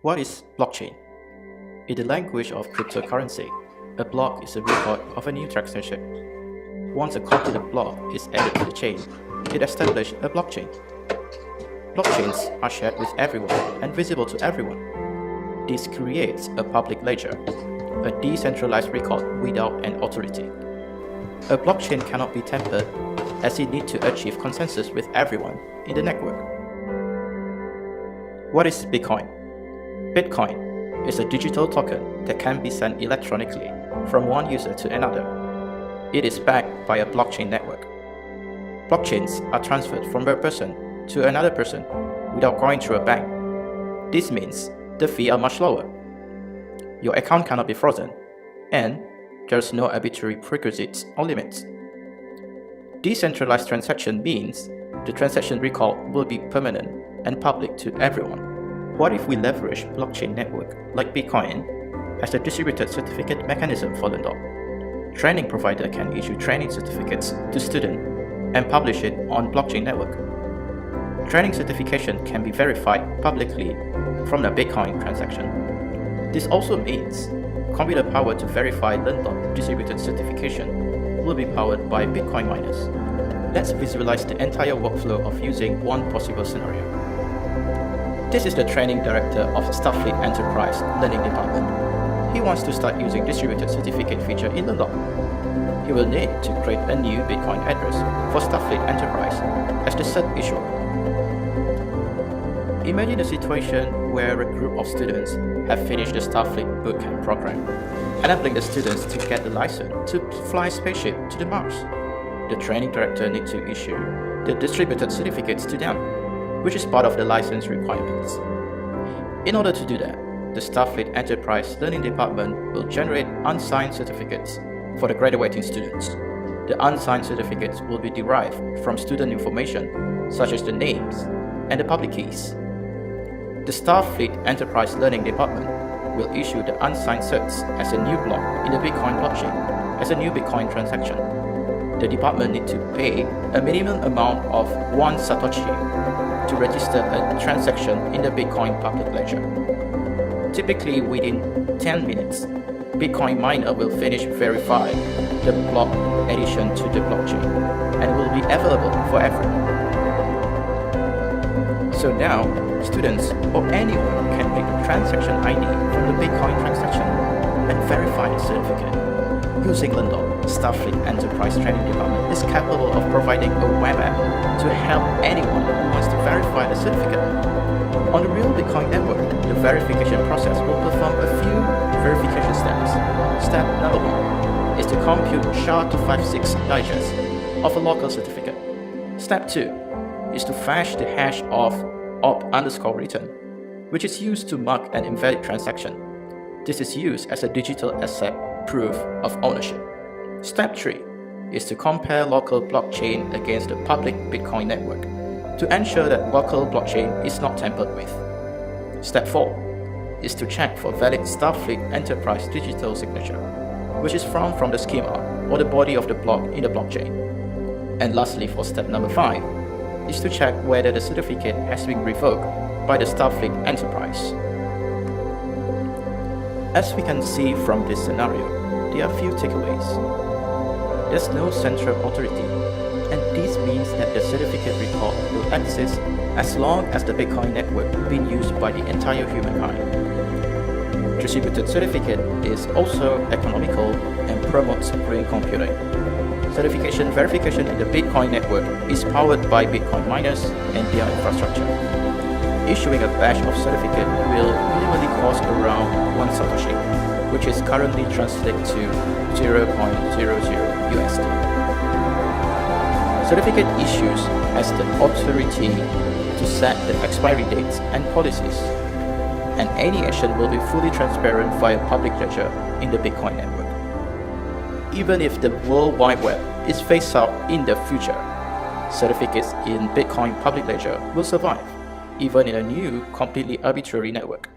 What is blockchain? In the language of cryptocurrency, a block is a record of a new transaction. Once a completed block is added to the chain, it establishes a blockchain. Blockchains are shared with everyone and visible to everyone. This creates a public ledger, a decentralized record without an authority. A blockchain cannot be tampered as it needs to achieve consensus with everyone in the network. What is Bitcoin? Bitcoin is a digital token that can be sent electronically from one user to another. It is backed by a blockchain network. Blockchains are transferred from a person to another person without going through a bank. This means the fees are much lower. Your account cannot be frozen, and there is no arbitrary prerequisites or limits. Decentralized transaction means the transaction record will be permanent and public to everyone. What if we leverage blockchain network like Bitcoin as a distributed certificate mechanism for Learndot? Training provider can issue training certificates to students and publish it on blockchain network. Training certification can be verified publicly from the Bitcoin transaction. This also means computer power to verify Learndot distributed certification will be powered by Bitcoin miners. Let's visualize the entire workflow of using one possible scenario. This is the training director of Starfleet Enterprise Learning Department. He wants to start using distributed certificate feature in Learndot. He will need to create a new Bitcoin address for Starfleet Enterprise as the cert issuer. Imagine a situation where a group of students have finished the Starfleet bootcamp program, enabling the students to get the license to fly a spaceship to the Mars. The training director needs to issue the distributed certificates to them, which is part of the license requirements. In order to do that, the Starfleet Enterprise Learning Department will generate unsigned certificates for the graduating students. The unsigned certificates will be derived from student information such as the names and the public keys. The Starfleet Enterprise Learning Department will issue the unsigned certs as a new block in the Bitcoin blockchain as a new Bitcoin transaction. The department needs to pay a minimum amount of 1 Satoshi to register a transaction in the Bitcoin public ledger. Typically within 10 minutes, Bitcoin miner will finish verifying the block addition to the blockchain and will be available for everyone. So now, students or anyone can pick the transaction ID from the Bitcoin transaction and verify the certificate. Using Learndot, Starfleet Enterprise Training Department is capable of providing a web app to help anyone who wants to verify the certificate. On the real Bitcoin network, the verification process will perform a few verification steps. Step number 1 is to compute SHA-256 digest of a local certificate. Step 2 is to fetch the hash of op_return, which is used to mark an invalid transaction. This is used as a digital asset proof of ownership. Step 3 is to compare local blockchain against the public Bitcoin network to ensure that local blockchain is not tampered with. Step 4 is to check for valid Starfleet Enterprise digital signature, which is from the schema or the body of the block in the blockchain. And lastly, for step number 5, is to check whether the certificate has been revoked by the Starfleet Enterprise. As we can see from this scenario, there are a few takeaways. There's no central authority, and this means that the certificate record will exist as long as the Bitcoin network being used by the entire humankind. Distributed certificate is also economical and promotes green computing. Certification verification in the Bitcoin network is powered by Bitcoin miners and their infrastructure. Issuing a batch of certificate will minimally cost around 1 Satoshi, which is currently translated to 0.00 USD. Certificate issues has the authority to set the expiry dates and policies, and any action will be fully transparent via public ledger in the Bitcoin network. Even if the World Wide Web is phased out in the future, certificates in Bitcoin public ledger will survive, even in a new, completely arbitrary network.